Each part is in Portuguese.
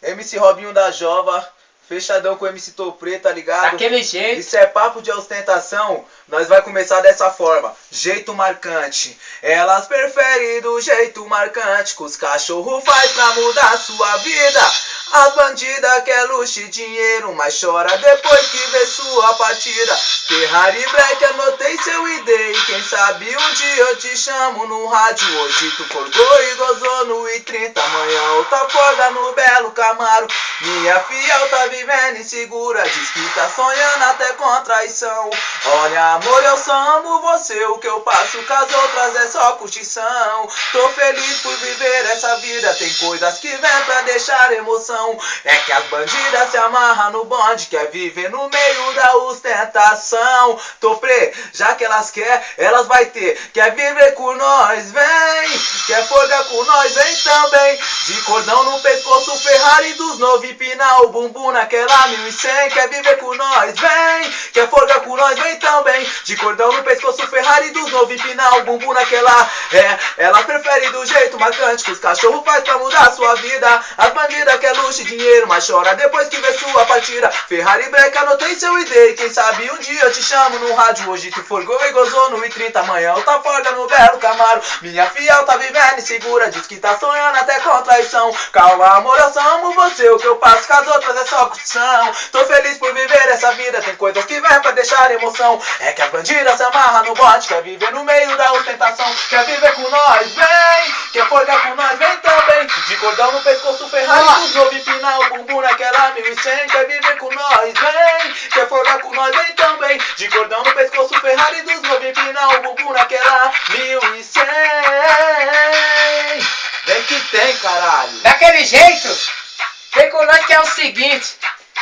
MC Robinho da Jova, fechadão com o MC Topré, tá ligado? Daquele jeito. Isso é papo de ostentação, nós vai começar dessa forma. Jeito marcante, elas preferem do jeito marcante, que os cachorros faz pra mudar sua vida. As bandidas quer luxo e dinheiro, mas chora depois que vê sua partida. Ferrari Black, anotei seu ID, e quem sabe um dia eu te chamo no rádio. Hoje tu forgou e gozou no I-30, amanhã outra folga no belo Camaro. Minha fiel tá vivendo insegura, diz que tá sonhando até com traição. Olha amor, eu só amo você, o que eu passo com as outras é só curtição. Tô feliz por viver essa vida, tem coisas que vêm pra deixar emoção. É que as bandidas se amarram no bonde, quer viver no meio da ostentação. Topré, já que elas quer, elas vai ter. Quer viver com nós, vem. Quer folga com nós, vem também. De cordão no pescoço, Ferrari dos novo, empinar o bumbum naquela 1100. Quer viver com nós, vem. Quer folga com nós, vem também. De cordão no pescoço, Ferrari dos novo, empinar o bumbum naquela. Ela prefere do jeito marcante, que os cachorros faz pra mudar sua vida. As bandidas quer luxo e dinheiro, mas chora depois que vê sua partida. Ferrari Black, anotei seu ID, e quem sabe um dia eu te chamo no rádio. Hoje tu forgou e gozou no I-30, amanhã outra folga no belo Camaro. Minha fiel tá vivendo insegura, diz que tá sonhando até com traição. Calma amor, eu só amo você, o que eu passo com as outras é só curtição. Tô feliz por viver essa vida, tem coisas que vêm pra deixar emoção. É que as bandidas se amarram no bote, quer viver no meio da ostentação. Quer viver com nós, vem. Quer folga com nós, vem também. De cordão no pescoço, Ferrari dos novo, empinar o bumbum naquela 1100. Quer viver com nós, vem. Quer folga com nós, vem também. De cordão no pescoço, Ferrari dos novo, empinar o bumbum naquela 1100. Vem que tem, caralho. Daquele jeito, vem com nós que é o seguinte.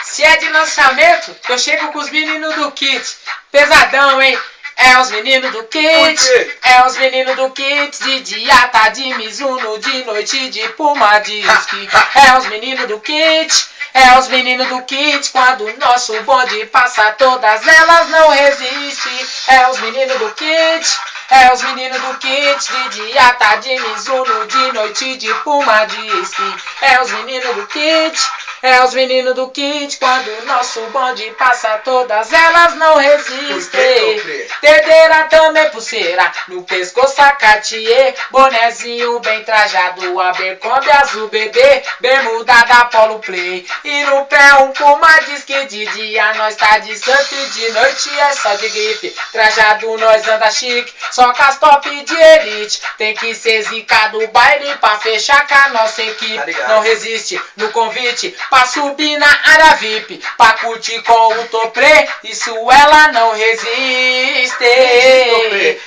Se é de lançamento, eu chego com os meninos do kit. Pesadão, hein? É os meninos do kit, é os meninos do kit. De dia tá de Mizuno, de noite de Puma Disque. É os meninos do kit, é os meninos do kit. Quando o nosso bonde passa, todas elas não resistem. É os meninos do kit, é os meninos do kit. De dia tá de Mizuno, de noite de Puma Disque. É os meninos do kit, é os meninos do kit. Quando o nosso bonde passa, todas elas não resistem. Terdeira também pulseira, no pescoço a Cartier. Bonezinho bem trajado, Abercrombie azul bebê. Bermuda da Polo Play, e no pé um Puma Disque. De dia nós tá de santo e de noite é só de grife. Trajado nós anda chique, só com as top de elite. Tem que ser zica do baile pra fechar com a nossa equipe. Não resiste no convite pra subir na área VIP, pra curtir com o Topré. Isso ela não resiste.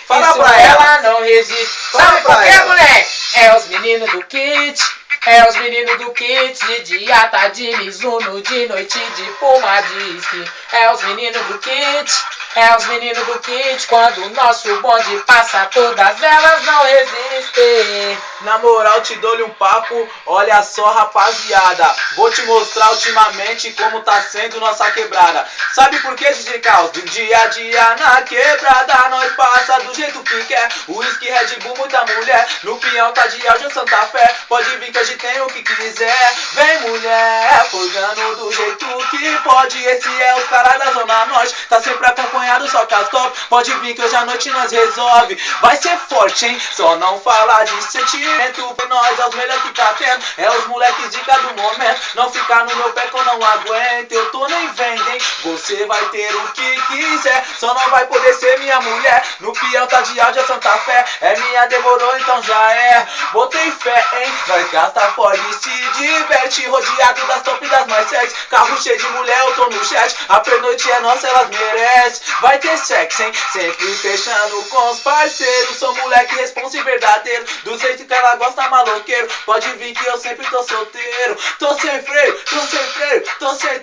Fala isso pra ela não resiste. Sabe por quê, moleque? É os meninos do kit, é os meninos do kit. De dia tá de Mizuno, de noite de Puma Disque. É os meninos do kit, é os meninos do kit. Quando o nosso bonde passa, todas elas não resistem. Na moral, te dou-lhe um papo, olha só rapaziada, vou te mostrar ultimamente como tá sendo nossa quebrada. Sabe por que, DJ Caos? Do dia a dia na quebrada nós passa do jeito que quer. Whisky, Red Bull, muita mulher, no peão tá de áudio Santa Fé. Pode vir que a gente tem o que quiser. Vem mulher, folgando do jeito que pode. Esse é os caras da Zona Norte, tá sempre acompanhado só com as top. Pode vir que hoje à noite nós resolve. Vai ser forte, hein? Só não falar de sentimento. Pra nós é os melhores que tá tendo, é os moleques de cada momento. Não ficar no meu pé que eu não aguento, eu tô nem vendo, hein? Você vai ter o que quiser, só não vai poder ser minha mulher. No peão tá de áudio Santa Fé, é minha, demorou então já é. Botei fé, hein? Nós gasta fora e se diverte, rodeado das top das mais sexy. Carro cheio de mulher, eu tô no chat. A pernoite é nossa, elas merecem. Vai ter sexo, hein? Sempre fechando com os parceiros. Sou moleque responsa verdadeiro, do jeito que ela gosta maloqueiro. Pode vir que eu sempre tô solteiro. Tô sem freio, tô sem freio. Tô sem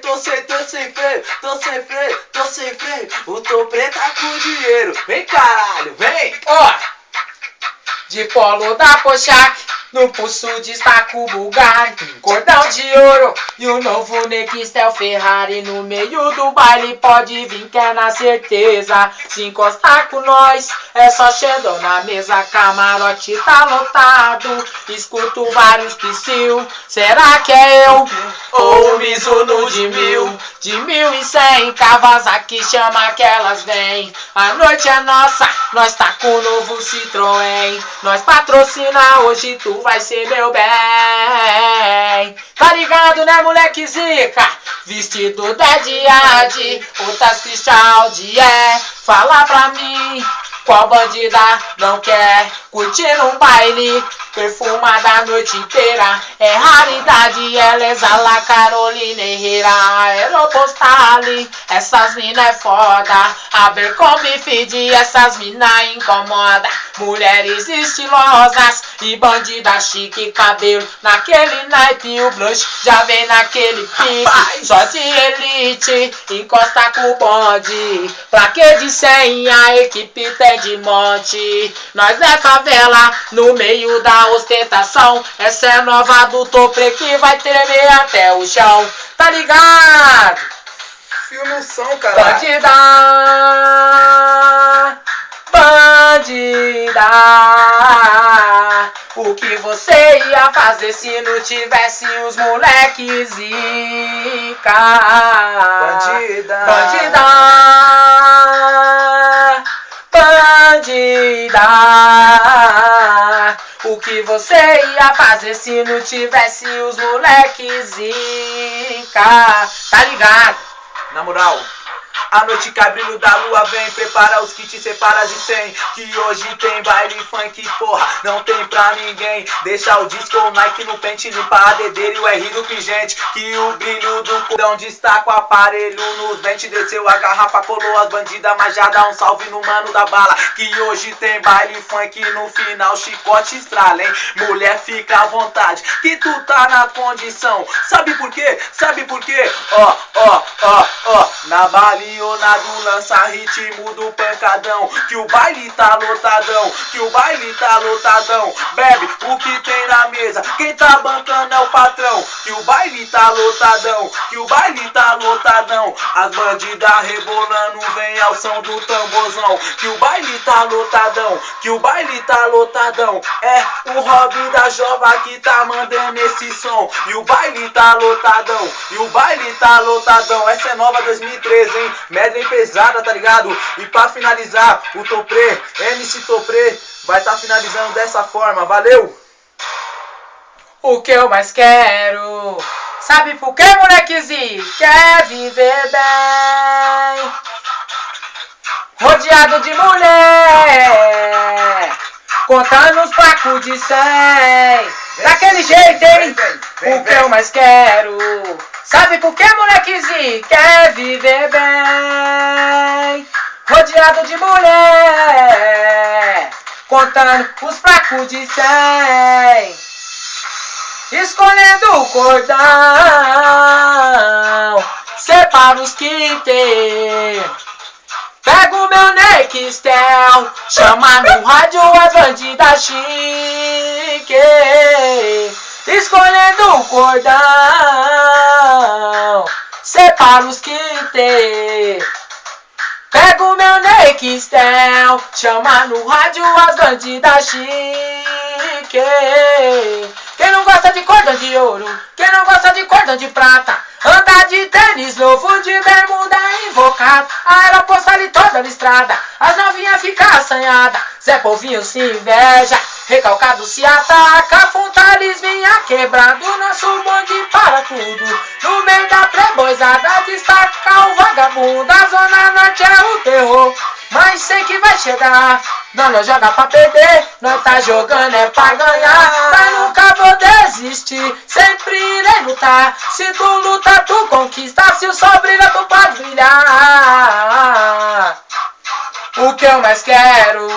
freio. Tô sem freio, tô sem freio. O Topré tá com dinheiro. Vem caralho, vem. Ó, de polo da Pochak, no pulso destaca o Bugatti, cordão de ouro e o novo Nextel Ferrari. No meio do baile pode vir que é na certeza. Se encostar com nós é só Xandão na mesa. Camarote tá lotado, escuto vários psiu. Será que é eu? ou Mizuno de 1000, de 1100, Kawasaki chama que elas vêm. A noite é nossa, nós tá com o novo Citroën. Nós patrocina hoje, tu vai ser meu bem. Tá ligado, né, moleque zica? Vestido Dead Yard, outras Christian Dior. Fala pra mim, qual bandida não quer curtir um baile perfumada a noite inteira? É raridade, ela exala Carolina Herrera, Aeropostale, essas mina é foda. Abercrombie Fid, essas mina incomoda. Mulheres estilosas e bandida chique, cabelo naquele naipe, o blush já vem naquele pique. Só de elite, encosta com o bonde, plaquê de 100, a equipe tem de monte. Nós é favela, no meio da ostentação. Essa é nova do Topre que vai tremer até o chão. Tá ligado? Filma o som, cara. Bandida, bandida, o que você ia fazer se não tivesse os moleques zica? Bandida, bandida, bandida, o que você ia fazer se não tivesse os moleques zica? Tá ligado? Na moral, a noite cai, brilho da lua vem. Prepara os kits, separa de 100, que hoje tem baile funk, porra, não tem pra ninguém. Deixa o disco, o Nike no pente, limpa a dedeira e o R do pingente, que o brilho do cordão destaca o aparelho nos dentes. Desceu a garrafa, colou as bandidas, mas já dá um salve no mano da bala, que hoje tem baile funk, no final chicote estrala, hein? Mulher, fica à vontade, que tu tá na condição. Sabe por quê? Sabe por quê? Ó, na baliona lança ritmo do pancadão, que o baile tá lotadão, que o baile tá lotadão. Bebe o que tem na mesa, quem tá bancando é o patrão, que o baile tá lotadão, que o baile tá lotadão. As bandidas rebolando vem ao som do tamborzão, que o baile tá lotadão, que o baile tá lotadão. É o Robin da Jova que tá mandando esse som, e o baile tá lotadão, e o baile tá lotadão. Essa é nova 2013, hein? Medley pesada, tá ligado? E pra finalizar, o Topre, MC Topre, vai tá finalizando dessa forma, valeu? O que eu mais quero, sabe por que, molequezinho? Quer viver bem, rodeado de mulher, contando os placos de 100. Daquele jeito, hein? O que eu mais quero, sabe por que, molequezinho? Quer viver bem, rodeado de mulher, contando os placos de 100. Escolhendo o cordão, separa os kits, pega o meu Nextel, chama no rádio as bandidas chique. Escolhendo o cordão, separa os kits, pega o meu Nextel, chama no rádio as bandidas chique. Quem não gosta de cordão de ouro, quem não gosta de cordão de prata, anda de tênis novo, de bermuda invocado, Aeropostale toda listrada, as novinhas ficam assanhadas, Zé Povinho se inveja, recalcado se ataca, Fontales vinha quebrado, nosso bonde para tudo, no meio da preboizada destaca o vagabundo, a Zona Norte é o terror, mas sei que vai chegar. Nós não joga pra perder, nós tá jogando é pra ganhar. Mas nunca vou desistir, sempre irei lutar. Se tu luta, tu conquista. Se o sol brilha, tu pode brilhar. O que eu mais quero,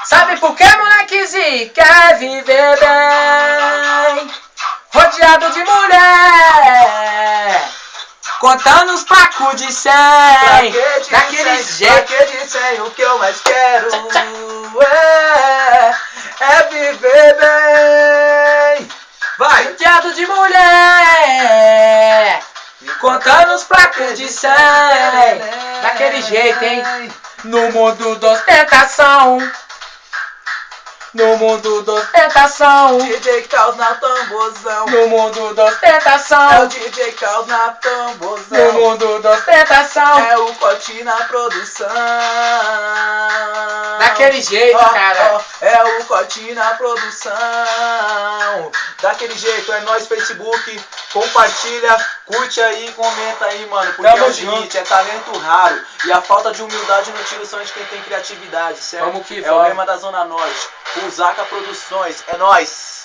sabe por que, molequezinho? Quer viver bem, rodeado de mulher, contando os placos de 100. Daquele jeito. Plaquê de 100, o que eu mais quero é viver bem. Vai! Rodeado de mulher, contando os placos de 100. Daquele jeito, hein? No mundo da ostentação, No mundo da ostentação. DJ Caos na tamborzão. No mundo da É o ostentação. DJ Caos na tamborzão. No mundo da ostentação. É o Corte na produção. Daquele jeito, cara. É o Corte na produção. Daquele jeito, é nóis, Facebook. Compartilha, curte aí, comenta aí, mano. Porque Tamo é o seguinte, é talento raro. E a falta de humildade não tira o sonho de quem tem criatividade, certo? Vamos que é vamos. o lema da Zona Norte. Zaca Produções. É nóis.